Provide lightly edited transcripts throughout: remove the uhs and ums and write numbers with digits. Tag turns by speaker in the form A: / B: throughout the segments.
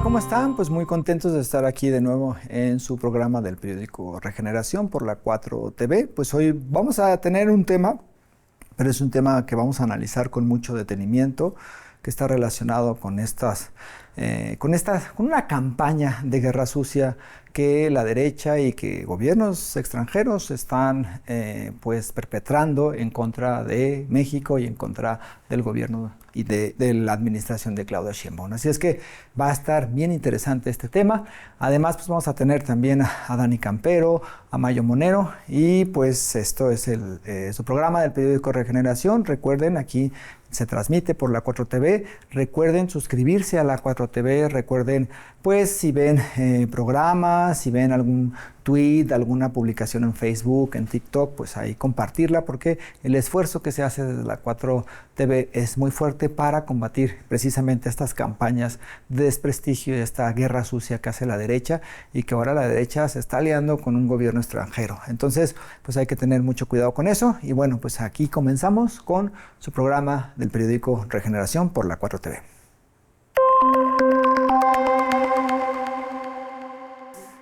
A: ¿cómo están? Pues muy contentos de estar aquí de nuevo en su programa del periódico Regeneración por la 4 TV. Pues hoy vamos a tener un tema, pero es un tema que vamos a analizar con mucho detenimiento, que está relacionado con con una campaña de guerra sucia que la derecha y que gobiernos extranjeros están pues perpetrando en contra de México y en contra del gobierno y de la administración de Claudia Sheinbaum. Así es que va a estar bien interesante este tema. Además, pues vamos a tener también a Dani Campero, a Mayo Monero, y pues esto es su programa del periódico Regeneración. Recuerden, aquí se transmite por la 4 TV. Recuerden suscribirse a la 4 TV. Recuerden, pues, si ven programas, si ven algún tweet, alguna publicación en Facebook, en TikTok, pues ahí compartirla, porque el esfuerzo que se hace desde la 4 TV es muy fuerte para combatir precisamente estas campañas de desprestigio y esta guerra sucia que hace la derecha, y que ahora la derecha se está aliando con un gobierno extranjero. Entonces, pues hay que tener mucho cuidado con eso. Y bueno, pues aquí comenzamos con su programa del periódico Regeneración por la 4 TV.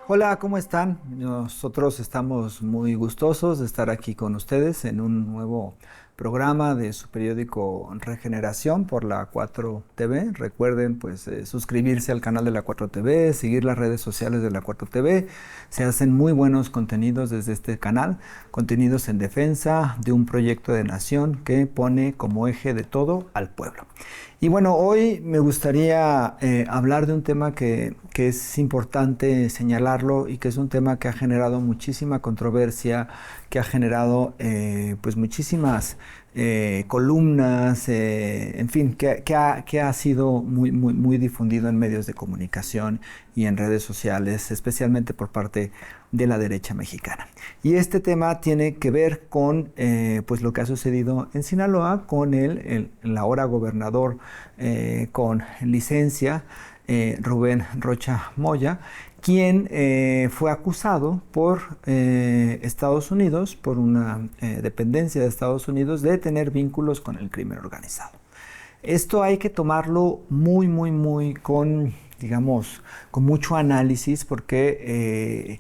A: Hola, ¿cómo están? Nosotros estamos muy gustosos de estar aquí con ustedes en un nuevo programa de su periódico Regeneración por la 4 TV. Recuerden, pues, suscribirse al canal de la 4 TV, seguir las redes sociales de la 4 TV. Se hacen muy buenos contenidos desde este canal, contenidos en defensa de un proyecto de nación que pone como eje de todo al pueblo. Y bueno, hoy me gustaría hablar de un tema que es importante señalarlo, y que es un tema que ha generado muchísima controversia, que ha generado pues muchísimas columnas, en fin, que ha sido muy difundido en medios de comunicación y en redes sociales, especialmente por parte de la derecha mexicana. Y este tema tiene que ver con pues lo que ha sucedido en Sinaloa con el ahora gobernador con licencia, Rubén Rocha Moya, quien fue acusado por Estados Unidos, por una dependencia de Estados Unidos, de tener vínculos con el crimen organizado. Esto hay que tomarlo muy con, digamos, con mucho análisis, porque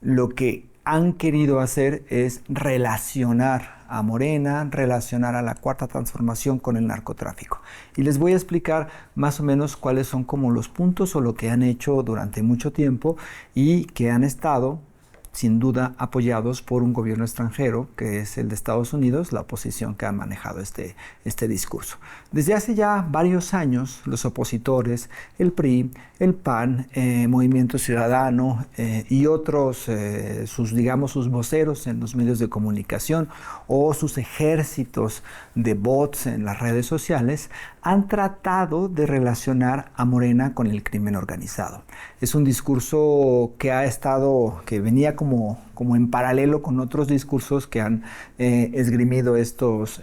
A: lo que han querido hacer es relacionar a Morena, relacionar a la Cuarta Transformación con el narcotráfico. Y les voy a explicar más o menos cuáles son como los puntos o lo que han hecho durante mucho tiempo, y que han estado sin duda apoyados por un gobierno extranjero, que es el de Estados Unidos, la oposición que ha manejado este discurso. Desde hace ya varios años, los opositores, el PRI, el PAN, Movimiento Ciudadano y otros, sus voceros en los medios de comunicación, o sus ejércitos de bots en las redes sociales, han tratado de relacionar a Morena con el crimen organizado. Es un discurso que venía como en paralelo con otros discursos que han esgrimido estos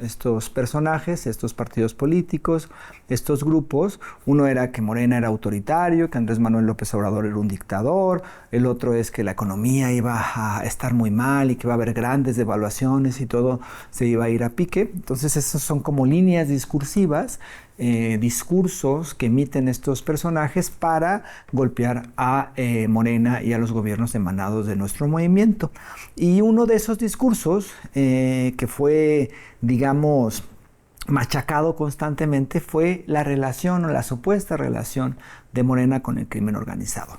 A: personajes, estos partidos políticos, estos grupos. Uno era que Morena era autoritario, que Andrés Manuel López Obrador era un dictador. El otro es que la economía iba a estar muy mal y que iba a haber grandes devaluaciones y todo se iba a ir a pique. Entonces, esas son como líneas discursivas, discursos que emiten estos personajes para golpear a Morena y a los gobiernos emanados de nuestro movimiento. Y uno de esos discursos que fue, digamos, machacado constantemente, fue la relación o la supuesta relación de Morena con el crimen organizado.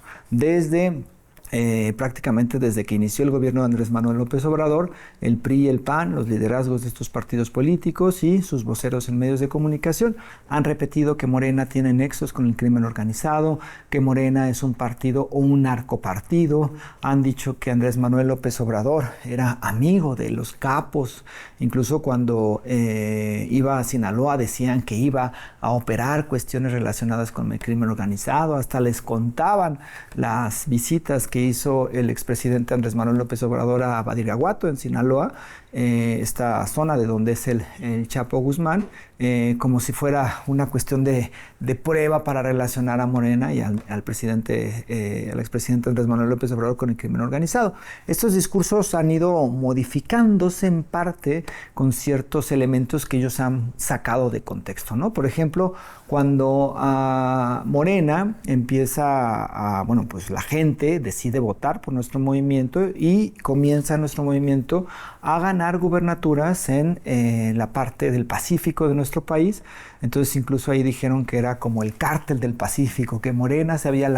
A: Prácticamente desde que inició el gobierno de Andrés Manuel López Obrador, el PRI y el PAN, los liderazgos de estos partidos políticos y sus voceros en medios de comunicación, han repetido que Morena tiene nexos con el crimen organizado, que Morena es un partido o un narcopartido. Han dicho que Andrés Manuel López Obrador era amigo de los capos. Incluso cuando iba a Sinaloa decían que iba a operar cuestiones relacionadas con el crimen organizado. Hasta les contaban las visitas que hizo el expresidente Andrés Manuel López Obrador a Badiraguato, en Sinaloa, esta zona de donde es el Chapo Guzmán, como si fuera una cuestión de prueba para relacionar a Morena y al expresidente Andrés Manuel López Obrador con el crimen organizado. Estos discursos han ido modificándose en parte con ciertos elementos que ellos han sacado de contexto, ¿no? Por ejemplo, cuando Morena empieza pues la gente decide votar por nuestro movimiento y comienza nuestro movimiento a ganar gubernaturas en la parte del Pacífico de nuestro país. Entonces incluso ahí dijeron que era como el cártel del Pacífico, que Morena se había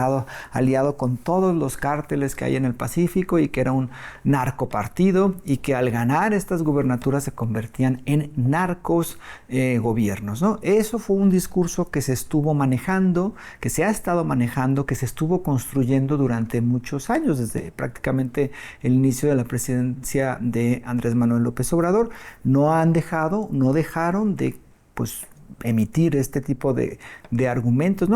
A: aliado con todos los cárteles que hay en el Pacífico y que era un narcopartido y que al ganar estas gubernaturas se convertían en narcos gobiernos, ¿no? Eso fue un discurso que se estuvo manejando, que se ha estado manejando, que se estuvo construyendo durante muchos años, desde prácticamente el inicio de la presidencia de Andrés Manuel López Obrador. No dejaron de emitir este tipo de argumentos,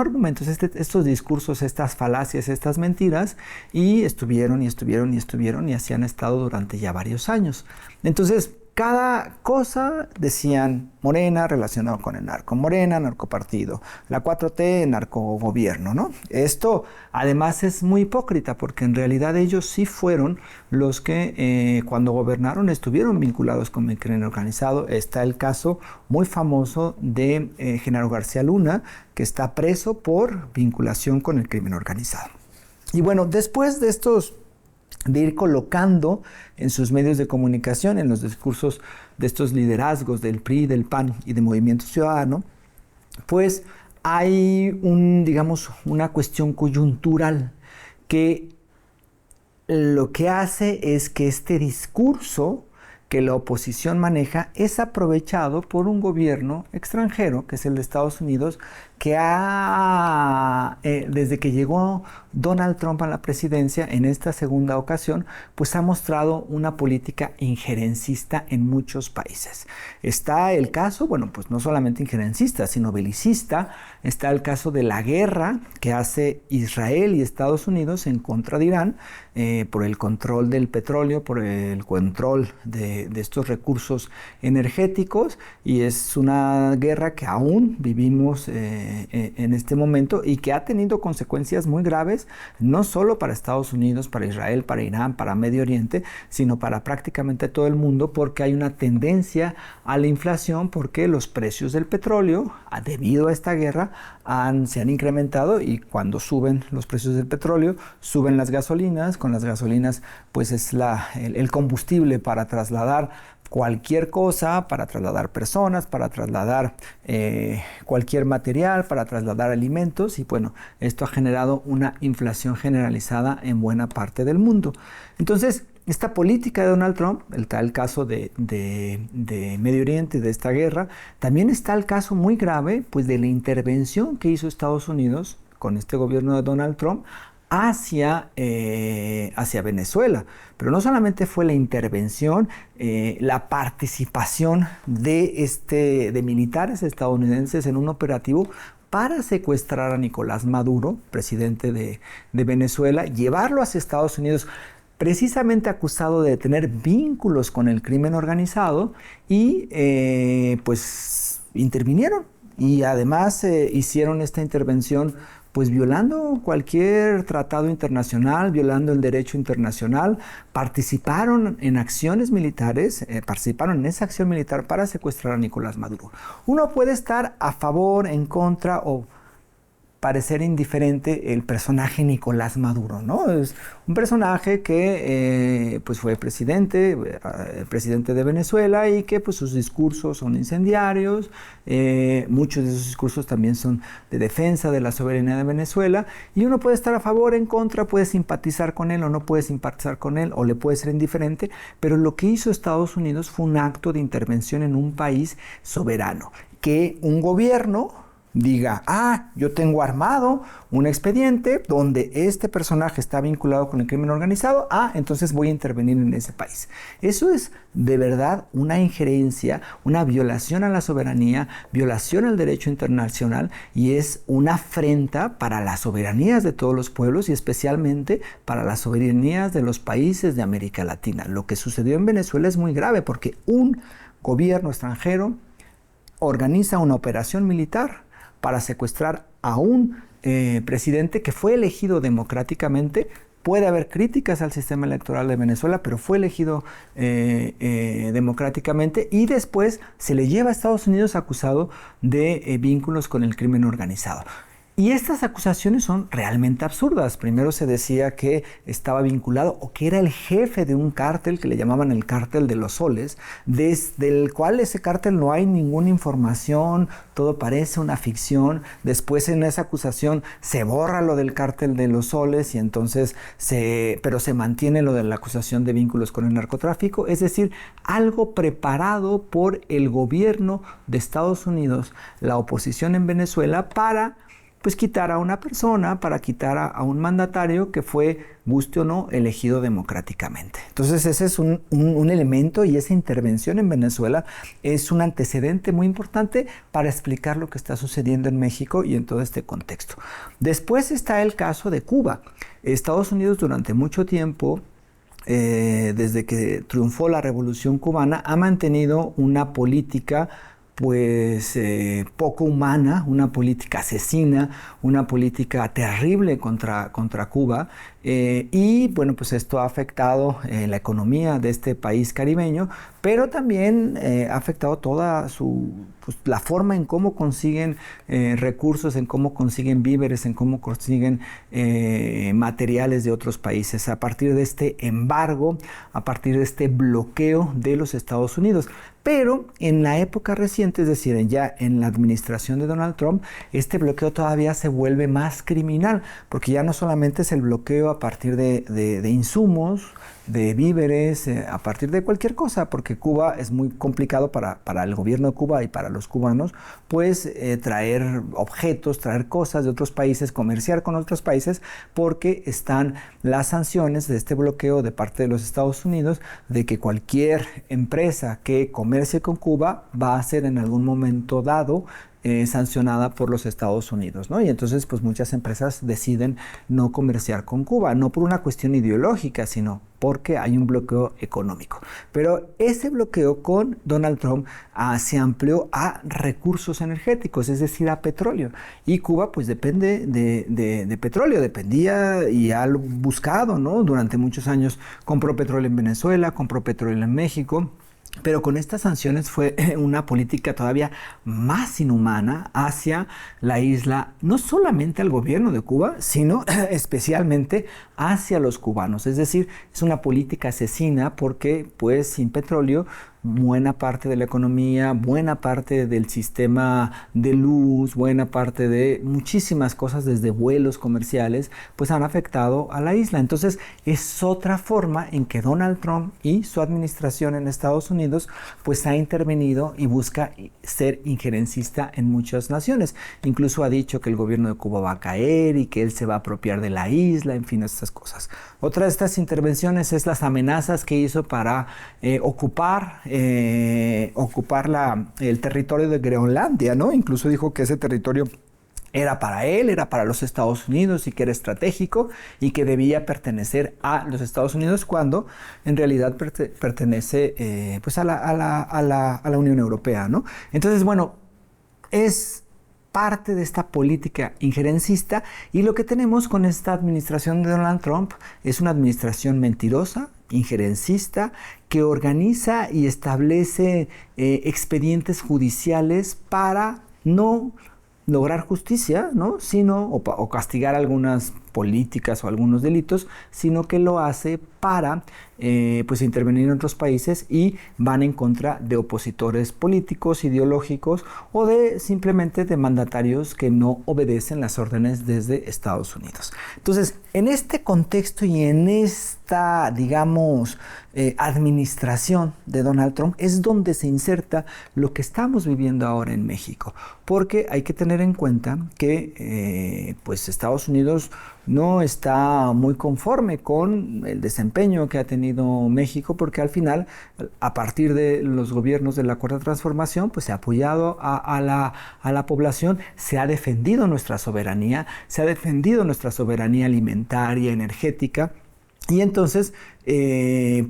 A: estos discursos, estas falacias, estas mentiras, y estuvieron y así han estado durante ya varios años. Entonces, cada cosa decían Morena relacionado con el narco, Morena, narcopartido, la 4T, narcogobierno, ¿no? Esto además es muy hipócrita porque en realidad ellos sí fueron los que cuando gobernaron estuvieron vinculados con el crimen organizado. Está el caso muy famoso de Genaro García Luna, que está preso por vinculación con el crimen organizado. Y bueno, después de ir colocando en sus medios de comunicación, en los discursos de estos liderazgos del PRI, del PAN y de Movimiento Ciudadano, pues hay una cuestión coyuntural que lo que hace es que este discurso que la oposición maneja es aprovechado por un gobierno extranjero, que es el de Estados Unidos, que desde que llegó Donald Trump a la presidencia en esta segunda ocasión, pues ha mostrado una política injerencista en muchos países. Está el caso, pues no solamente injerencista, sino belicista. Está el caso de la guerra que hace Israel y Estados Unidos en contra de Irán por el control del petróleo, por el control de estos recursos energéticos, y es una guerra que aún vivimos en este momento y que ha tenido consecuencias muy graves, no solo para Estados Unidos, para Israel, para Irán, para Medio Oriente, sino para prácticamente todo el mundo, porque hay una tendencia a la inflación, porque los precios del petróleo, debido a esta guerra, se han incrementado, y cuando suben los precios del petróleo, suben las gasolinas. Con las gasolinas, pues es el combustible para trasladar cualquier cosa, para trasladar personas, para trasladar cualquier material, para trasladar alimentos, y bueno, esto ha generado una inflación generalizada en buena parte del mundo. Entonces, esta política de Donald Trump, está el caso de Medio Oriente, de esta guerra, también está el caso muy grave, pues, de la intervención que hizo Estados Unidos con este gobierno de Donald Trump hacia Venezuela. Pero no solamente fue la intervención, la participación de militares estadounidenses en un operativo para secuestrar a Nicolás Maduro, presidente de Venezuela, llevarlo hacia Estados Unidos, precisamente acusado de tener vínculos con el crimen organizado, y pues intervinieron, y además hicieron esta intervención pues violando cualquier tratado internacional, violando el derecho internacional. Participaron en acciones militares, participaron en esa acción militar para secuestrar a Nicolás Maduro. Uno puede estar a favor, en contra o parecer indiferente el personaje Nicolás Maduro, ¿no? Es un personaje que pues fue presidente de Venezuela, y que pues sus discursos son incendiarios. Muchos de esos discursos también son de defensa de la soberanía de Venezuela, y uno puede estar a favor, en contra, puede simpatizar con él o no puede simpatizar con él, o le puede ser indiferente, pero lo que hizo Estados Unidos fue un acto de intervención en un país soberano, que un gobierno diga, yo tengo armado un expediente donde este personaje está vinculado con el crimen organizado, entonces voy a intervenir en ese país. Eso es de verdad una injerencia, una violación a la soberanía, violación al derecho internacional, y es una afrenta para las soberanías de todos los pueblos y especialmente para las soberanías de los países de América Latina. Lo que sucedió en Venezuela es muy grave porque un gobierno extranjero organiza una operación militar para secuestrar a un presidente que fue elegido democráticamente. Puede haber críticas al sistema electoral de Venezuela, pero fue elegido democráticamente, y después se le lleva a Estados Unidos acusado de vínculos con el crimen organizado. Y estas acusaciones son realmente absurdas. Primero se decía que estaba vinculado o que era el jefe de un cártel que le llamaban el cártel de los soles, desde el cual ese cártel no hay ninguna información, todo parece una ficción. Después en esa acusación se borra lo del cártel de los soles y entonces pero se mantiene lo de la acusación de vínculos con el narcotráfico. Es decir, algo preparado por el gobierno de Estados Unidos, la oposición en Venezuela, para quitar a una persona, para quitar a un mandatario que fue, guste o no, elegido democráticamente. Entonces ese es un elemento, y esa intervención en Venezuela es un antecedente muy importante para explicar lo que está sucediendo en México y en todo este contexto. Después está el caso de Cuba. Estados Unidos durante mucho tiempo, desde que triunfó la Revolución Cubana, ha mantenido una política poco humana, una política asesina, una política terrible contra Cuba, y bueno, pues esto ha afectado la economía de este país caribeño, pero también ha afectado toda la forma en cómo consiguen recursos, en cómo consiguen víveres, en cómo consiguen materiales de otros países, a partir de este embargo, a partir de este bloqueo de los Estados Unidos. Pero en la época reciente, es decir, ya en la administración de Donald Trump, este bloqueo todavía se vuelve más criminal, porque ya no solamente es el bloqueo a partir de insumos, de víveres, a partir de cualquier cosa, porque Cuba es muy complicado para el gobierno de Cuba y para los cubanos, traer objetos, traer cosas de otros países, comerciar con otros países, porque están las sanciones de este bloqueo de parte de los Estados Unidos, de que cualquier empresa que comercie con Cuba va a ser en algún momento dado sancionada por los Estados Unidos, ¿no? Y entonces muchas empresas deciden no comerciar con Cuba, no por una cuestión ideológica, sino porque hay un bloqueo económico. Pero ese bloqueo con Donald Trump se amplió a recursos energéticos, es decir, a petróleo. Y Cuba depende de petróleo, dependía y ha buscado, ¿no? Durante muchos años compró petróleo en Venezuela, compró petróleo en México. Pero con estas sanciones fue una política todavía más inhumana hacia la isla, no solamente al gobierno de Cuba, sino especialmente hacia los cubanos. Es decir, es una política asesina porque sin petróleo buena parte de la economía, buena parte del sistema de luz, buena parte de muchísimas cosas, desde vuelos comerciales, han afectado a la isla. Entonces es otra forma en que Donald Trump y su administración en Estados Unidos ha intervenido y busca ser injerencista en muchas naciones. Incluso ha dicho que el gobierno de Cuba va a caer y que él se va a apropiar de la isla, en fin, estas cosas. Otra de estas intervenciones es las amenazas que hizo para ocupar el territorio de Groenlandia, ¿no? Incluso dijo que ese territorio era para él, era para los Estados Unidos y que era estratégico y que debía pertenecer a los Estados Unidos, cuando en realidad pertenece a la Unión Europea, ¿no? Entonces, bueno, es parte de esta política injerencista, y lo que tenemos con esta administración de Donald Trump es una administración mentirosa, injerencista, que organiza y establece expedientes judiciales para no lograr justicia, ¿no? Sino o castigar a algunas políticas o algunos delitos, sino que lo hace para pues intervenir en otros países y van en contra de opositores políticos, ideológicos o de simplemente de mandatarios que no obedecen las órdenes desde Estados Unidos. Entonces, en este contexto y en esta, digamos, administración de Donald Trump es donde se inserta lo que estamos viviendo ahora en México, porque hay que tener en cuenta que pues Estados Unidos no está muy conforme con el desempeño que ha tenido México, porque al final, a partir de los gobiernos de la Cuarta Transformación, pues se ha apoyado a la población, se ha defendido nuestra soberanía, alimentaria, energética. Y entonces,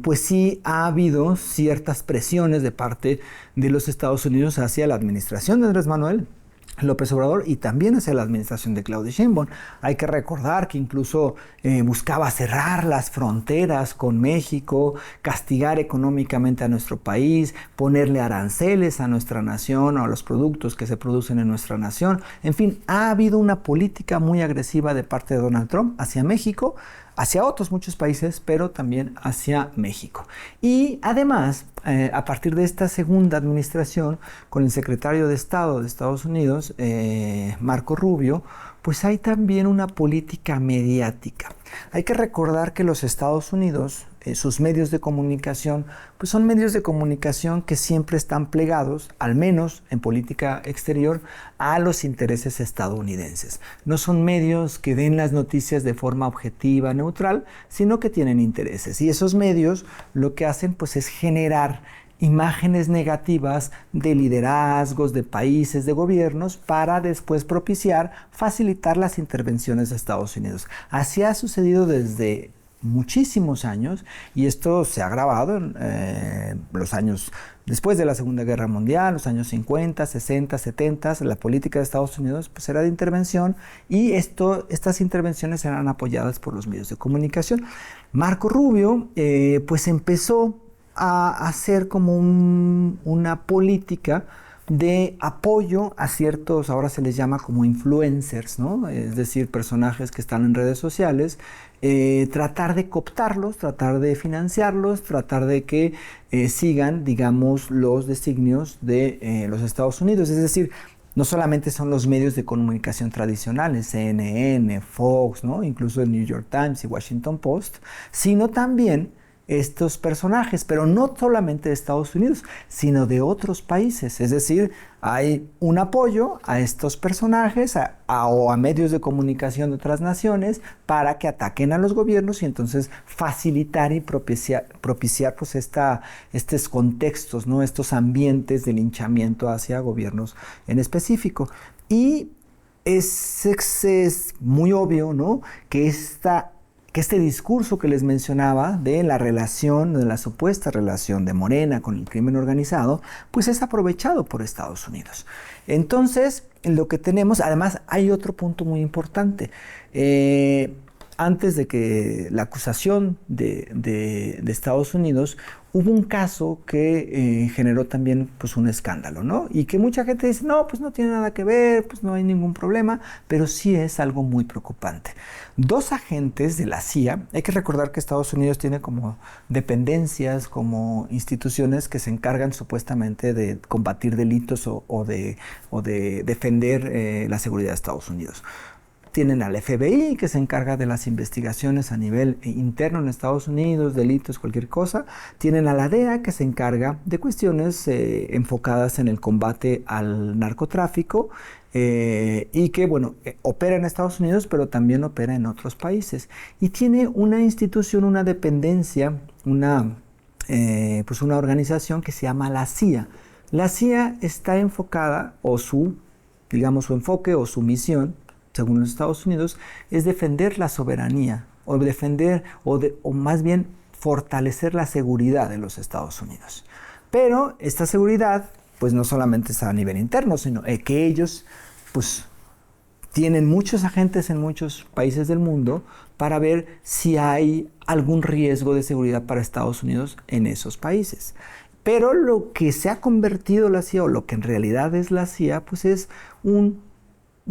A: pues sí ha habido ciertas presiones de parte de los Estados Unidos hacia la administración de Andrés Manuel López Obrador y también hacia la administración de Claudia Sheinbaum. Hay que recordar que incluso buscaba cerrar las fronteras con México, castigar económicamente a nuestro país, ponerle aranceles a nuestra nación o a los productos que se producen en nuestra nación. En fin, ha habido una política muy agresiva de parte de Donald Trump hacia México, hacia otros muchos países, pero también hacia México. Y además, a partir de esta segunda administración, con el secretario de Estado de Estados Unidos, Marco Rubio, pues hay también una política mediática. Hay que recordar que los Estados Unidos, sus medios de comunicación, pues son medios de comunicación que siempre están plegados, al menos en política exterior, a los intereses estadounidenses. No son medios que den las noticias de forma objetiva, neutral, sino que tienen intereses. Y esos medios lo que hacen pues es generar imágenes negativas de liderazgos, de países, de gobiernos, para después facilitar las intervenciones de Estados Unidos. Así ha sucedido desde muchísimos años y esto se ha agravado en los años después de la Segunda Guerra Mundial, los años 50, 60, 70, la política de Estados Unidos pues era de intervención y estas intervenciones eran apoyadas por los medios de comunicación. Marco Rubio pues empezó a hacer como una política de apoyo a ciertos, ahora se les llama como influencers, ¿no? Es decir, personajes que están en redes sociales, tratar de cooptarlos, tratar de financiarlos, tratar de que sigan, digamos, los designios de los Estados Unidos. Es decir, no solamente son los medios de comunicación tradicionales, CNN, Fox, ¿no? Incluso el New York Times y Washington Post, sino también estos personajes, pero no solamente de Estados Unidos, sino de otros países. Es decir, hay un apoyo a estos personajes o a medios de comunicación de otras naciones para que ataquen a los gobiernos y entonces facilitar y propiciar pues estos contextos, ¿no? Estos ambientes de linchamiento hacia gobiernos en específico. Y es muy obvio, ¿no? que este discurso que les mencionaba de la relación, de la supuesta relación de Morena con el crimen organizado, pues es aprovechado por Estados Unidos. Entonces, lo que tenemos, además hay otro punto muy importante. Antes de que la acusación de Estados Unidos, hubo un caso que generó también pues, un escándalo, ¿no? Y que mucha gente dice, no, pues no tiene nada que ver, pues no hay ningún problema, pero sí es algo muy preocupante. 2 agentes de la CIA, hay que recordar que Estados Unidos tiene como dependencias, como instituciones que se encargan supuestamente de combatir delitos o de defender la seguridad de Estados Unidos. Tienen al FBI, que se encarga de las investigaciones a nivel interno en Estados Unidos, delitos, cualquier cosa. Tienen a la DEA, que se encarga de cuestiones enfocadas en el combate al narcotráfico y que, bueno, opera en Estados Unidos, pero también opera en otros países. Y tiene una institución, una dependencia, una organización que se llama la CIA. La CIA está enfocada, su enfoque o su misión, según los Estados Unidos, es defender la soberanía, o más bien fortalecer la seguridad de los Estados Unidos. Pero esta seguridad, pues no solamente está a nivel interno, sino que ellos, pues, tienen muchos agentes en muchos países del mundo para ver si hay algún riesgo de seguridad para Estados Unidos en esos países. Pero lo que se ha convertido la CIA, o lo que en realidad es la CIA, pues es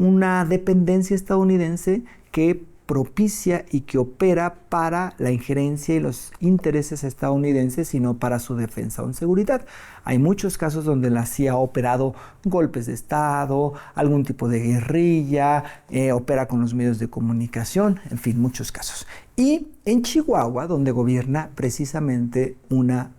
A: una dependencia estadounidense que propicia y que opera para la injerencia y los intereses estadounidenses, sino para su defensa o seguridad. Hay muchos casos donde la CIA ha operado golpes de Estado, algún tipo de guerrilla, opera con los medios de comunicación, en fin, muchos casos. Y en Chihuahua, donde gobierna precisamente una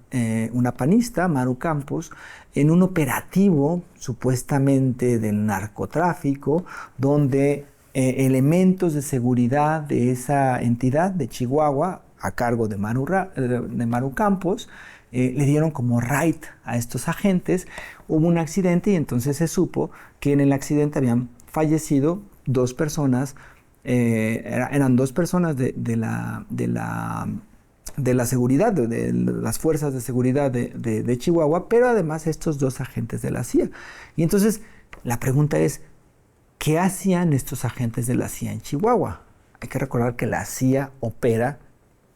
A: panista, Maru Campos, en un operativo supuestamente del narcotráfico, donde elementos de seguridad de esa entidad de Chihuahua, a cargo de Maru Campos, le dieron como raid a estos agentes. Hubo un accidente y entonces se supo que en el accidente habían fallecido 2 personas, eran 2 personas de la seguridad, de las fuerzas de seguridad de Chihuahua, pero además estos 2 agentes de la CIA. Y entonces la pregunta es, ¿qué hacían estos agentes de la CIA en Chihuahua? Hay que recordar que la CIA opera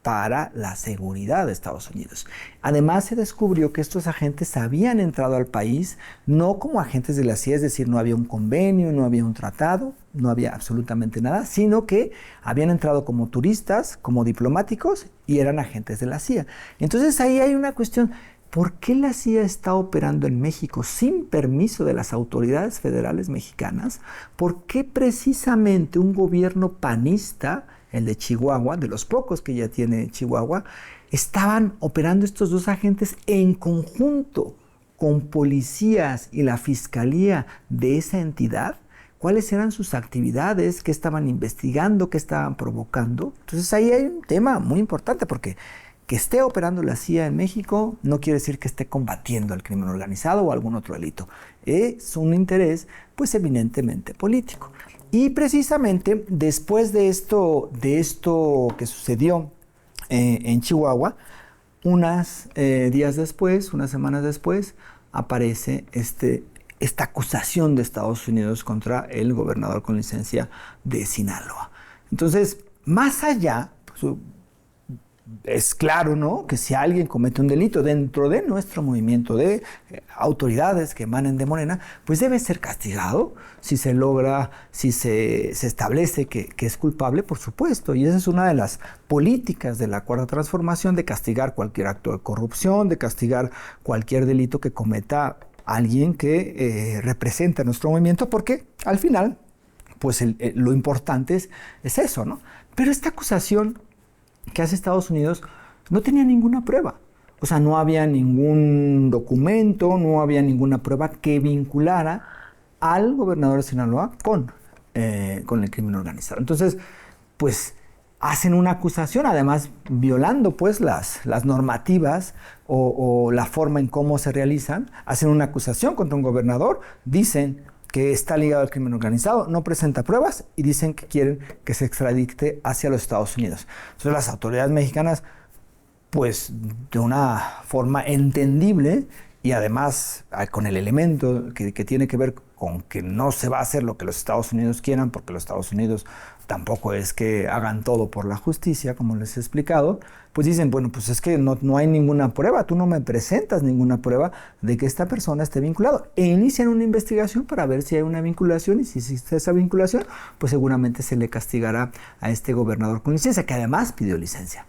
A: para la seguridad de Estados Unidos. Además, se descubrió que estos agentes habían entrado al país no como agentes de la CIA, es decir, no había un convenio, no había un tratado, no había absolutamente nada, sino que habían entrado como turistas, como diplomáticos y eran agentes de la CIA. Entonces ahí hay una cuestión. ¿Por qué la CIA está operando en México sin permiso de las autoridades federales mexicanas? ¿Por qué precisamente un gobierno panista, el de Chihuahua, de los pocos que ya tiene Chihuahua, estaban operando estos 2 agentes en conjunto con policías y la fiscalía de esa entidad? ¿Cuáles eran sus actividades? ¿Qué estaban investigando? ¿Qué estaban provocando? Entonces ahí hay un tema muy importante, porque que esté operando la CIA en México no quiere decir que esté combatiendo el crimen organizado o algún otro delito. Es un interés, pues, eminentemente político. Y precisamente después de esto que sucedió en Chihuahua, unos días después, unas semanas después, aparece esta acusación de Estados Unidos contra el gobernador con licencia de Sinaloa. Entonces, más allá, pues, es claro, ¿no?, que si alguien comete un delito dentro de nuestro movimiento de autoridades que emanen de Morena, pues debe ser castigado si se logra, si se establece que es culpable, por supuesto. Y esa es una de las políticas de la Cuarta Transformación, de castigar cualquier acto de corrupción, de castigar cualquier delito que cometa alguien que representa nuestro movimiento, porque al final, pues lo importante es eso, ¿no? Pero esta acusación que hace Estados Unidos no tenía ninguna prueba. O sea, no había ningún documento, no había ninguna prueba que vinculara al gobernador de Sinaloa con el crimen organizado. Entonces, pues hacen una acusación, además violando pues las normativas o la forma en cómo se realizan. Hacen una acusación contra un gobernador, dicen que está ligado al crimen organizado, no presenta pruebas y dicen que quieren que se extradite hacia los Estados Unidos. Entonces las autoridades mexicanas, pues de una forma entendible y además con el elemento que tiene que ver con que no se va a hacer lo que los Estados Unidos quieran, porque los Estados Unidos tampoco es que hagan todo por la justicia, como les he explicado, pues dicen, bueno, pues es que no hay ninguna prueba, tú no me presentas ninguna prueba de que esta persona esté vinculado. E inician una investigación para ver si hay una vinculación, y si existe esa vinculación, pues seguramente se le castigará a este gobernador con licencia, que además pidió licencia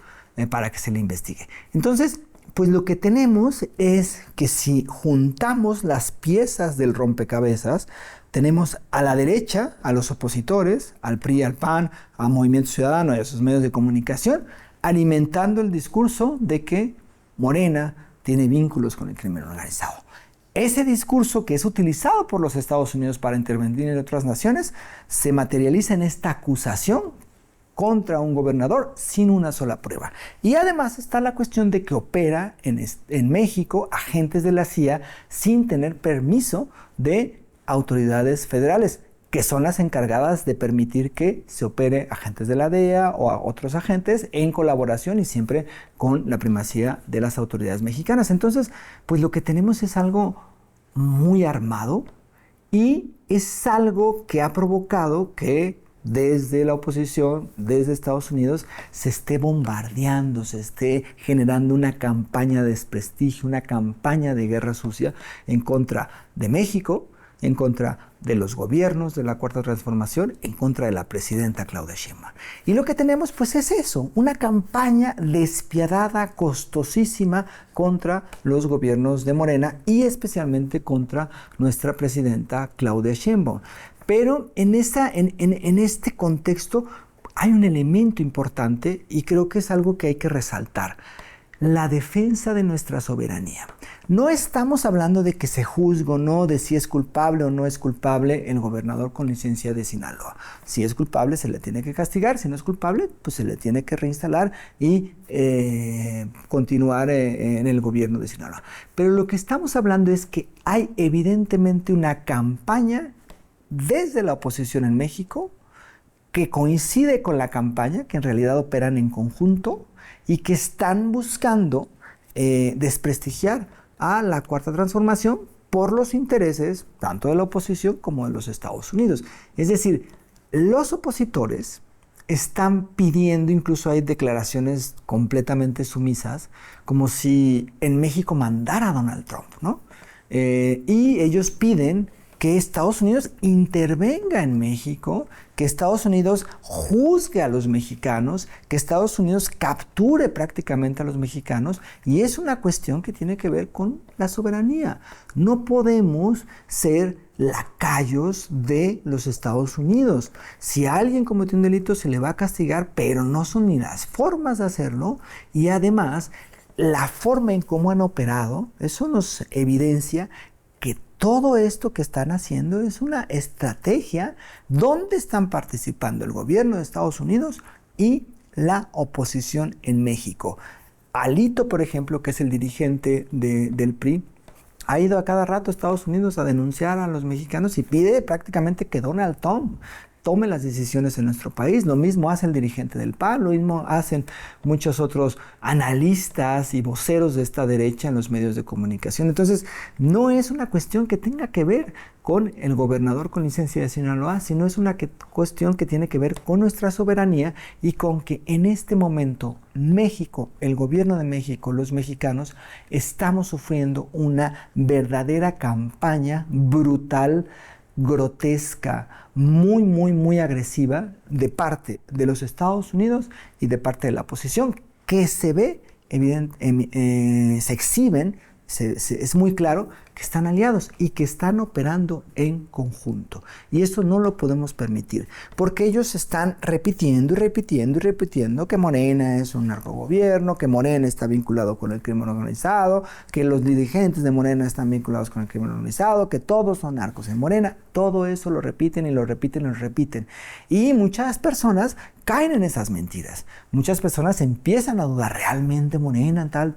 A: para que se le investigue. Entonces, pues lo que tenemos es que si juntamos las piezas del rompecabezas, tenemos a la derecha a los opositores, al PRI, al PAN, a Movimiento Ciudadano y a sus medios de comunicación, alimentando el discurso de que Morena tiene vínculos con el crimen organizado. Ese discurso, que es utilizado por los Estados Unidos para intervenir en otras naciones, se materializa en esta acusación contra un gobernador sin una sola prueba. Y además está la cuestión de que opera en México agentes de la CIA sin tener permiso de autoridades federales, que son las encargadas de permitir que se opere agentes de la DEA o a otros agentes en colaboración y siempre con la primacía de las autoridades mexicanas. Entonces, pues lo que tenemos es algo muy armado y es algo que ha provocado que desde la oposición, desde Estados Unidos, se esté bombardeando, se esté generando una campaña de desprestigio, una campaña de guerra sucia en contra de México, en contra de los gobiernos de la Cuarta Transformación, en contra de la presidenta Claudia Sheinbaum. Y lo que tenemos pues es eso, una campaña despiadada, costosísima contra los gobiernos de Morena y especialmente contra nuestra presidenta Claudia Sheinbaum. Pero en este contexto hay un elemento importante y creo que es algo que hay que resaltar. La defensa de nuestra soberanía. No estamos hablando de que se juzgue o no, de si es culpable o no es culpable el gobernador con licencia de Sinaloa. Si es culpable, se le tiene que castigar. Si no es culpable, pues se le tiene que reinstalar y continuar en el gobierno de Sinaloa. Pero lo que estamos hablando es que hay evidentemente una campaña desde la oposición en México que coincide con la campaña, que en realidad operan en conjunto y que están buscando desprestigiar a la Cuarta Transformación por los intereses tanto de la oposición como de los Estados Unidos. Es decir, los opositores están pidiendo, incluso hay declaraciones completamente sumisas, como si en México mandara a Donald Trump, ¿no? Y ellos piden que Estados Unidos intervenga en México, que Estados Unidos juzgue a los mexicanos, que Estados Unidos capture prácticamente a los mexicanos, y es una cuestión que tiene que ver con la soberanía. No podemos ser lacayos de los Estados Unidos. Si alguien cometió un delito se le va a castigar, pero no son ni las formas de hacerlo, y además la forma en cómo han operado, eso nos evidencia que todo esto que están haciendo es una estrategia donde están participando el gobierno de Estados Unidos y la oposición en México. Alito, por ejemplo, que es el dirigente del PRI, ha ido a cada rato a Estados Unidos a denunciar a los mexicanos y pide prácticamente que Donald Trump tome las decisiones en nuestro país. Lo mismo hace el dirigente del PAN, lo mismo hacen muchos otros analistas y voceros de esta derecha en los medios de comunicación. Entonces, no es una cuestión que tenga que ver con el gobernador con licencia de Sinaloa, sino es una cuestión que tiene que ver con nuestra soberanía y con que en este momento México, el gobierno de México, los mexicanos, estamos sufriendo una verdadera campaña brutal, grotesca, muy agresiva de parte de los Estados Unidos y de parte de la oposición, que se ve, se exhiben, es muy claro que están aliados y que están operando en conjunto. Y eso no lo podemos permitir, porque ellos están repitiendo que Morena es un narcogobierno, que Morena está vinculado con el crimen organizado, que los dirigentes de Morena están vinculados con el crimen organizado, que todos son narcos en Morena. Todo eso lo repiten y lo repiten y lo repiten. Y muchas personas caen en esas mentiras. Muchas personas empiezan a dudar, ¿realmente Morena, tal?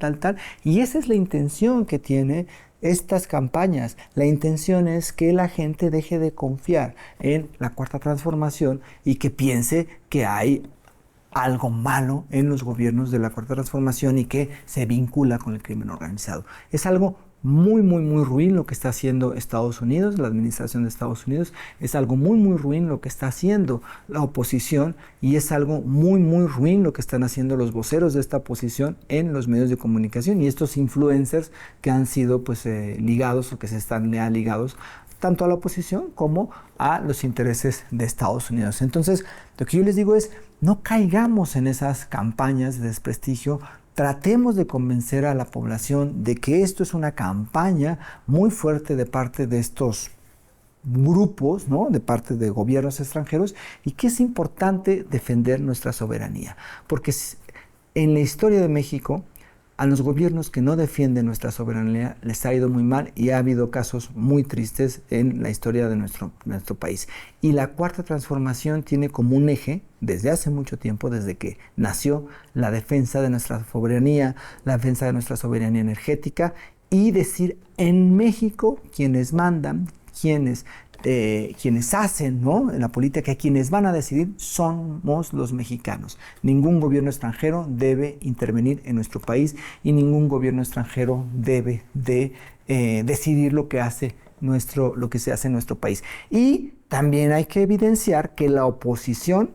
A: Y esa es la intención que tiene estas campañas. La intención es que la gente deje de confiar en la Cuarta Transformación y que piense que hay algo malo en los gobiernos de la Cuarta Transformación y que se vincula con el crimen organizado. Es algo muy ruin lo que está haciendo Estados Unidos, la administración de Estados Unidos. Es algo muy ruin lo que está haciendo la oposición y es algo muy ruin lo que están haciendo los voceros de esta oposición en los medios de comunicación y estos influencers que han sido ligados o que se están ligados tanto a la oposición como a los intereses de Estados Unidos. Entonces, lo que yo les digo es, no caigamos en esas campañas de desprestigio. Tratemos de convencer a la población de que esto es una campaña muy fuerte de parte de estos grupos, ¿no? De parte de gobiernos extranjeros y que es importante defender nuestra soberanía. Porque en la historia de México, a los gobiernos que no defienden nuestra soberanía les ha ido muy mal y ha habido casos muy tristes en la historia de nuestro país. Y la Cuarta Transformación tiene como un eje, desde hace mucho tiempo, desde que nació, la defensa de nuestra soberanía, la defensa de nuestra soberanía energética y decir en México quienes mandan, quienes hacen, ¿no?, en la política, quienes van a decidir somos los mexicanos. Ningún gobierno extranjero debe intervenir en nuestro país y ningún gobierno extranjero debe de decidir lo que se hace en nuestro país. Y también hay que evidenciar que la oposición,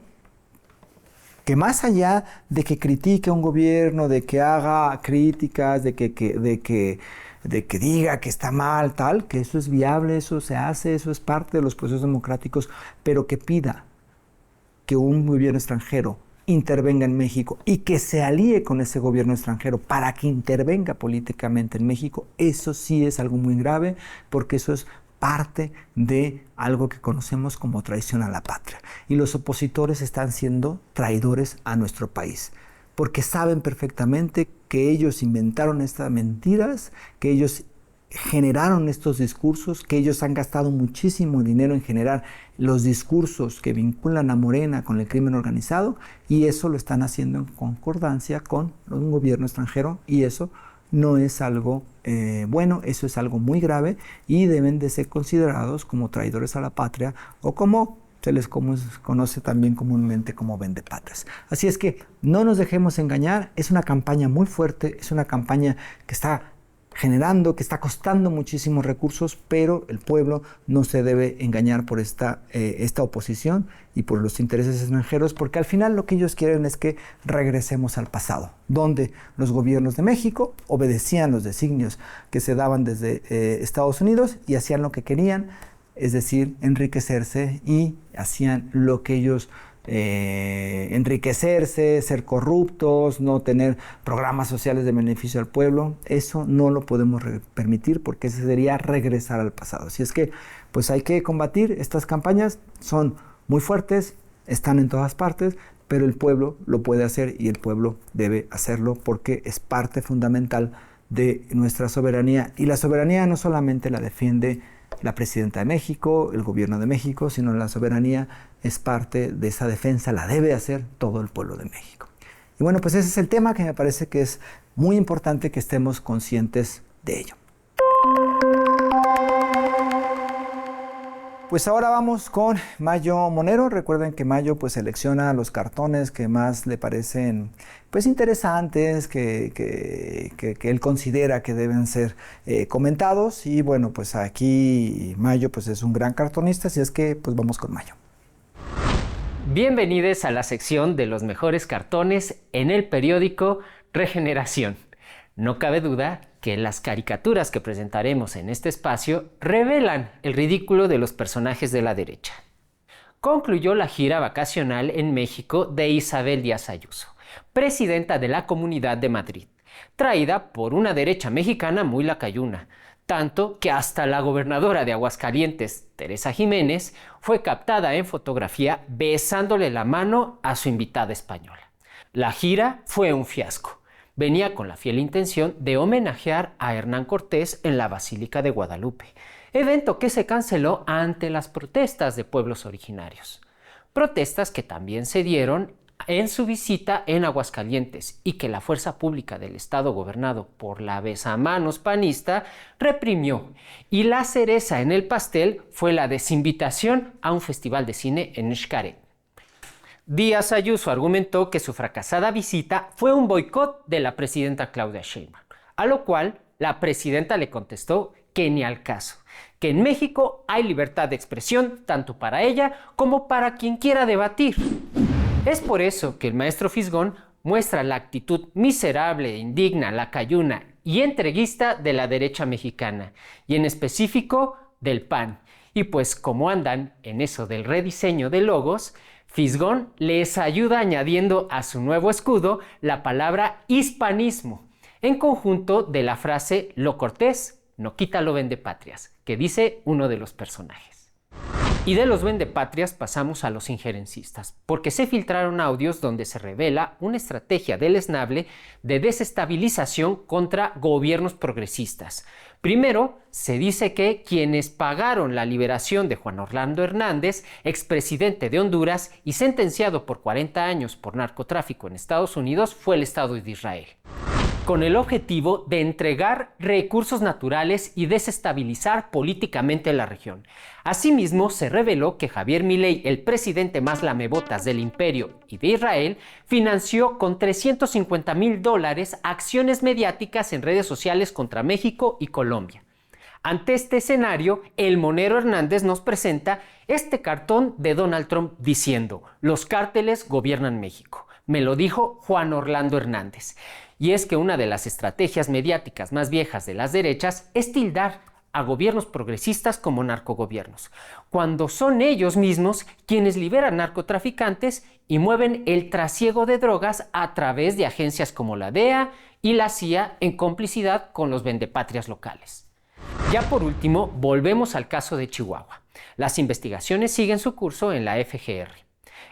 A: que más allá de que critique a un gobierno, de que haga críticas, de que de que diga que está mal, tal, que eso es viable, eso se hace, eso es parte de los procesos democráticos, pero que pida que un gobierno extranjero intervenga en México y que se alíe con ese gobierno extranjero para que intervenga políticamente en México, eso sí es algo muy grave, porque eso es parte de algo que conocemos como traición a la patria. Y los opositores están siendo traidores a nuestro país, porque saben perfectamente que ellos inventaron estas mentiras, que ellos generaron estos discursos, que ellos han gastado muchísimo dinero en generar los discursos que vinculan a Morena con el crimen organizado, y eso lo están haciendo en concordancia con un gobierno extranjero, y eso no es algo bueno, eso es algo muy grave, y deben de ser considerados como traidores a la patria, o como se les conoce también comúnmente como vendepatrias. Así es que no nos dejemos engañar, es una campaña muy fuerte, es una campaña que está generando, que está costando muchísimos recursos, pero el pueblo no se debe engañar por esta oposición y por los intereses extranjeros, porque al final lo que ellos quieren es que regresemos al pasado, donde los gobiernos de México obedecían los designios que se daban desde Estados Unidos y hacían lo que querían, es decir, enriquecerse, y hacían lo que ellos enriquecerse, ser corruptos, no tener programas sociales de beneficio al pueblo. Eso no lo podemos permitir, porque ese sería regresar al pasado. Así es que pues hay que combatir estas campañas, son muy fuertes, están en todas partes, pero el pueblo lo puede hacer y el pueblo debe hacerlo, porque es parte fundamental de nuestra soberanía, y la soberanía no solamente la defiende la presidenta de México, el gobierno de México, sino la soberanía es parte de esa defensa, la debe hacer todo el pueblo de México. Y bueno, pues ese es el tema que me parece que es muy importante que estemos conscientes de ello. Pues ahora vamos con Mayo Monero. Recuerden que Mayo pues selecciona los cartones que más le parecen pues interesantes, que él considera que deben ser comentados. Y bueno, pues aquí Mayo pues es un gran cartonista, así es que pues vamos con Mayo.
B: Bienvenidos a la sección de los mejores cartones en el periódico Regeneración. No cabe duda que las caricaturas que presentaremos en este espacio revelan el ridículo de los personajes de la derecha. Concluyó la gira vacacional en México de Isabel Díaz Ayuso, presidenta de la Comunidad de Madrid, traída por una derecha mexicana muy lacayuna, tanto que hasta la gobernadora de Aguascalientes, Teresa Jiménez, fue captada en fotografía besándole la mano a su invitada española. La gira fue un fiasco. Venía con la fiel intención de homenajear a Hernán Cortés en la Basílica de Guadalupe, evento que se canceló ante las protestas de pueblos originarios. Protestas que también se dieron en su visita en Aguascalientes y que la fuerza pública del estado gobernado por la besamanos panista reprimió. Y la cereza en el pastel fue la desinvitación a un festival de cine en Xcaret. Díaz Ayuso argumentó que su fracasada visita fue un boicot de la presidenta Claudia Sheinbaum, a lo cual la presidenta le contestó que ni al caso, que en México hay libertad de expresión tanto para ella como para quien quiera debatir. Es por eso que el maestro Fisgón muestra la actitud miserable, indigna, lacayuna y entreguista de la derecha mexicana, y en específico del PAN. Y pues como andan en eso del rediseño de logos, Fisgón les ayuda añadiendo a su nuevo escudo la palabra hispanismo, en conjunto de la frase "lo cortés no quita lo vendepatrias", que dice uno de los personajes. Y de los vendepatrias pasamos a los injerencistas, porque se filtraron audios donde se revela una estrategia deleznable de desestabilización contra gobiernos progresistas. Primero, se dice que quienes pagaron la liberación de Juan Orlando Hernández, expresidente de Honduras y sentenciado por 40 años por narcotráfico en Estados Unidos, fue el Estado de Israel, con el objetivo de entregar recursos naturales y desestabilizar políticamente la región. Asimismo, se reveló que Javier Milei, el presidente más lamebotas del imperio y de Israel, financió con $350,000 acciones mediáticas en redes sociales contra México y Colombia. Ante este escenario, el Monero Hernández nos presenta este cartón de Donald Trump diciendo: "Los cárteles gobiernan México. Me lo dijo Juan Orlando Hernández". Y es que una de las estrategias mediáticas más viejas de las derechas es tildar a gobiernos progresistas como narcogobiernos, cuando son ellos mismos quienes liberan narcotraficantes y mueven el trasiego de drogas a través de agencias como la DEA y la CIA en complicidad con los vendepatrias locales. Ya por último, volvemos al caso de Chihuahua. Las investigaciones siguen su curso en la FGR,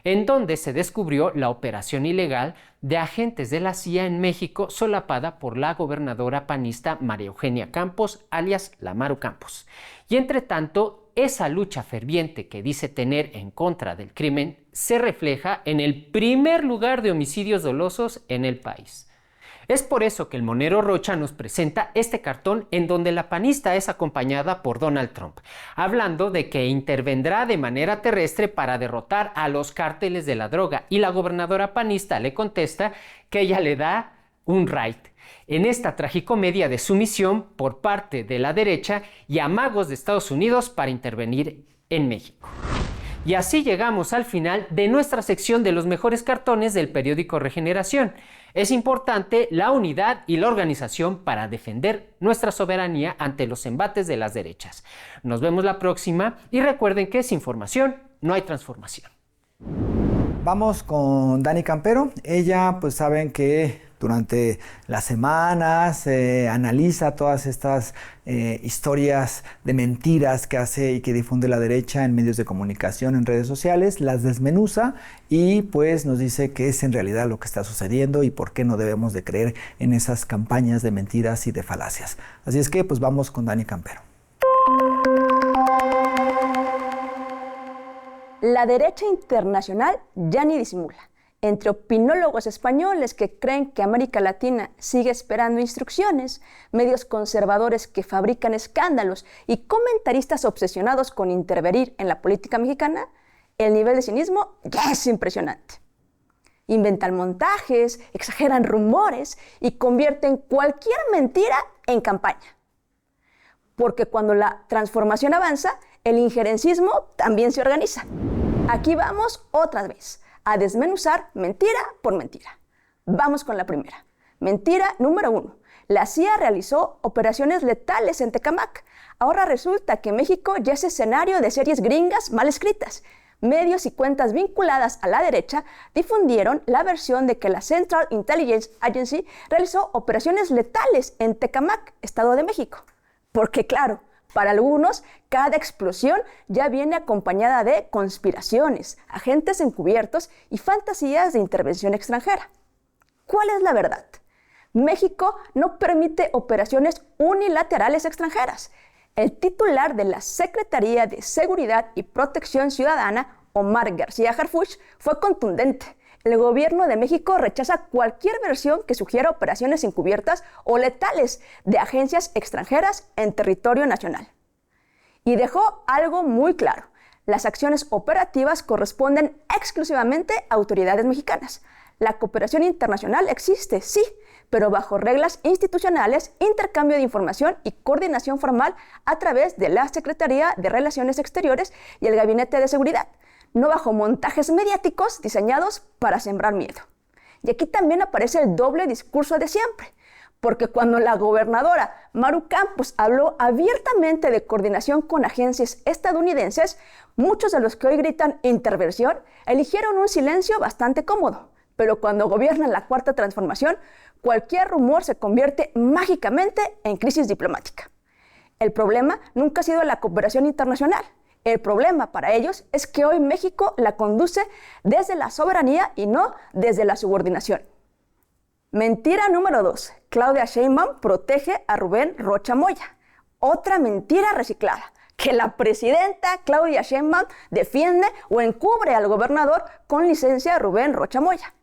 B: en donde se descubrió la operación ilegal de agentes de la CIA en México solapada por la gobernadora panista María Eugenia Campos, alias la Maru Campos. Y entre tanto, esa lucha ferviente que dice tener en contra del crimen se refleja en el primer lugar de homicidios dolosos en el país. Es por eso que el Monero Rocha nos presenta este cartón en donde la panista es acompañada por Donald Trump, hablando de que intervendrá de manera terrestre para derrotar a los cárteles de la droga, y la gobernadora panista le contesta que ella le da un right en esta tragicomedia de sumisión por parte de la derecha y amagos de Estados Unidos para intervenir en México. Y así llegamos al final de nuestra sección de los mejores cartones del periódico Regeneración. Es importante la unidad y la organización para defender nuestra soberanía ante los embates de las derechas. Nos vemos la próxima y recuerden que sin información no hay transformación.
A: Vamos con Dani Campero. Ella, pues saben que durante las semanas analiza todas estas historias de mentiras que hace y que difunde la derecha en medios de comunicación, en redes sociales, las desmenuza y pues nos dice qué es en realidad lo que está sucediendo y por qué no debemos de creer en esas campañas de mentiras y de falacias. Así es que pues vamos con Dani Campero.
C: La derecha internacional ya ni disimula. Entre opinólogos españoles que creen que América Latina sigue esperando instrucciones, medios conservadores que fabrican escándalos y comentaristas obsesionados con intervenir en la política mexicana, el nivel de cinismo ya es impresionante. Inventan montajes, exageran rumores y convierten cualquier mentira en campaña. Porque cuando la transformación avanza, el injerencismo también se organiza. Aquí vamos otra vez a desmenuzar mentira por mentira. Vamos con la primera. Mentira número 1. La CIA realizó operaciones letales en Tecámac. Ahora resulta que México ya es escenario de series gringas mal escritas. Medios y cuentas vinculadas a la derecha difundieron la versión de que la Central Intelligence Agency realizó operaciones letales en Tecámac, Estado de México. Porque claro, para algunos, cada explosión ya viene acompañada de conspiraciones, agentes encubiertos y fantasías de intervención extranjera. ¿Cuál es la verdad? México no permite operaciones unilaterales extranjeras. El titular de la Secretaría de Seguridad y Protección Ciudadana, Omar García Harfuch, fue contundente. El gobierno de México rechaza cualquier versión que sugiera operaciones encubiertas o letales de agencias extranjeras en territorio nacional. Y dejó algo muy claro. Las acciones operativas corresponden exclusivamente a autoridades mexicanas. La cooperación internacional existe, sí, pero bajo reglas institucionales, intercambio de información y coordinación formal a través de la Secretaría de Relaciones Exteriores y el Gabinete de Seguridad, no bajo montajes mediáticos diseñados para sembrar miedo. Y aquí también aparece el doble discurso de siempre, porque cuando la gobernadora Maru Campos habló abiertamente de coordinación con agencias estadounidenses, muchos de los que hoy gritan intervención eligieron un silencio bastante cómodo. Pero cuando gobiernan la Cuarta Transformación, cualquier rumor se convierte mágicamente en crisis diplomática. El problema nunca ha sido la cooperación internacional. El problema para ellos es que hoy México la conduce desde la soberanía y no desde la subordinación. Mentira número 2. Claudia Sheinbaum protege a Rubén Rocha Moya. Otra mentira reciclada, que la presidenta Claudia Sheinbaum defiende o encubre al gobernador con licencia Rubén Rocha Moya.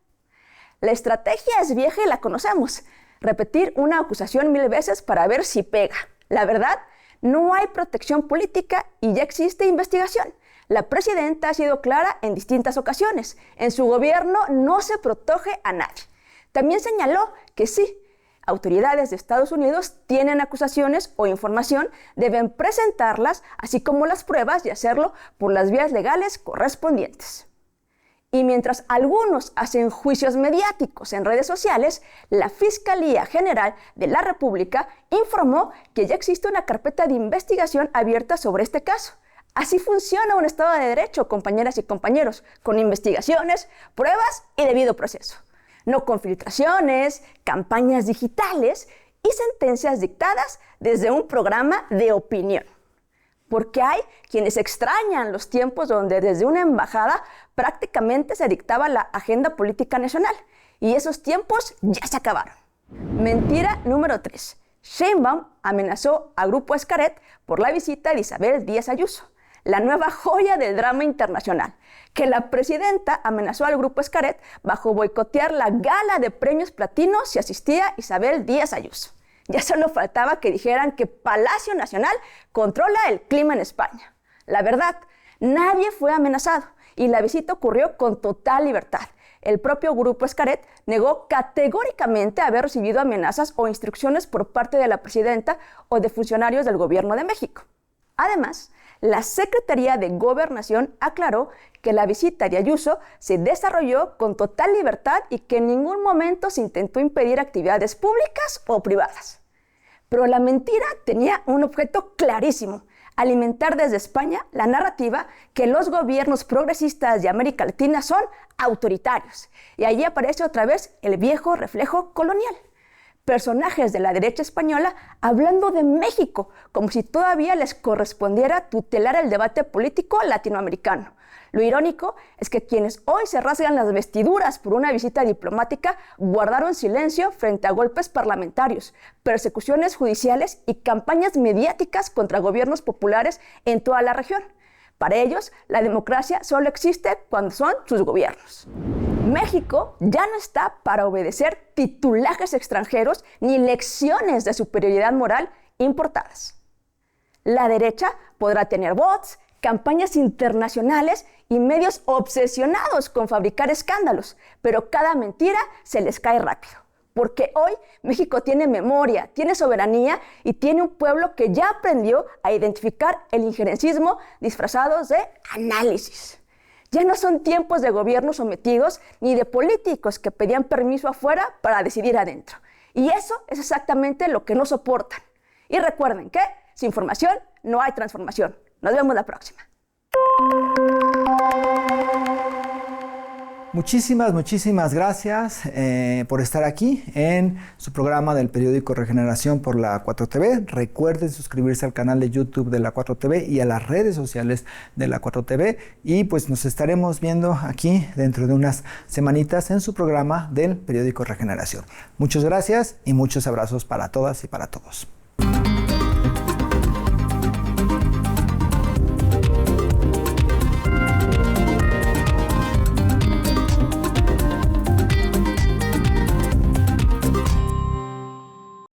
C: La estrategia es vieja y la conocemos. Repetir una acusación 1000 veces para ver si pega. La verdad, no hay protección política y ya existe investigación. La presidenta ha sido clara en distintas ocasiones. En su gobierno no se protege a nadie. También señaló que sí, autoridades de Estados Unidos tienen acusaciones o información, deben presentarlas, así como las pruebas y hacerlo por las vías legales correspondientes. Y mientras algunos hacen juicios mediáticos en redes sociales, la Fiscalía General de la República informó que ya existe una carpeta de investigación abierta sobre este caso. Así funciona un Estado de Derecho, compañeras y compañeros, con investigaciones, pruebas y debido proceso. No con filtraciones, campañas digitales y sentencias dictadas desde un programa de opinión. Porque hay quienes extrañan los tiempos donde desde una embajada prácticamente se dictaba la agenda política nacional. Y esos tiempos ya se acabaron. Mentira número 3. Sheinbaum amenazó a Grupo Xcaret por la visita de Isabel Díaz Ayuso, la nueva joya del drama internacional, que la presidenta amenazó al Grupo Xcaret bajo boicotear la gala de premios platino si asistía Isabel Díaz Ayuso. Ya solo faltaba que dijeran que Palacio Nacional controla el clima en España. La verdad, nadie fue amenazado y la visita ocurrió con total libertad. El propio Grupo Xcaret negó categóricamente haber recibido amenazas o instrucciones por parte de la presidenta o de funcionarios del Gobierno de México. Además, la Secretaría de Gobernación aclaró que la visita de Ayuso se desarrolló con total libertad y que en ningún momento se intentó impedir actividades públicas o privadas. Pero la mentira tenía un objeto clarísimo: alimentar desde España la narrativa que los gobiernos progresistas de América Latina son autoritarios. Y allí aparece otra vez el viejo reflejo colonial. Personajes de la derecha española hablando de México, como si todavía les correspondiera tutelar el debate político latinoamericano. Lo irónico es que quienes hoy se rasgan las vestiduras por una visita diplomática guardaron silencio frente a golpes parlamentarios, persecuciones judiciales y campañas mediáticas contra gobiernos populares en toda la región. Para ellos, la democracia solo existe cuando son sus gobiernos. México ya no está para obedecer titulajes extranjeros ni lecciones de superioridad moral importadas. La derecha podrá tener bots, campañas internacionales y medios obsesionados con fabricar escándalos, pero cada mentira se les cae rápido. Porque hoy México tiene memoria, tiene soberanía y tiene un pueblo que ya aprendió a identificar el injerencismo disfrazados de análisis. Ya no son tiempos de gobiernos sometidos ni de políticos que pedían permiso afuera para decidir adentro. Y eso es exactamente lo que no soportan. Y recuerden que sin formación no hay transformación. Nos vemos la próxima.
A: Muchísimas gracias por estar aquí en su programa del periódico Regeneración por la 4TV. Recuerden suscribirse al canal de YouTube de la 4TV y a las redes sociales de la 4TV. Y pues nos estaremos viendo aquí dentro de unas semanitas en su programa del periódico Regeneración. Muchas gracias y muchos abrazos para todas y para todos.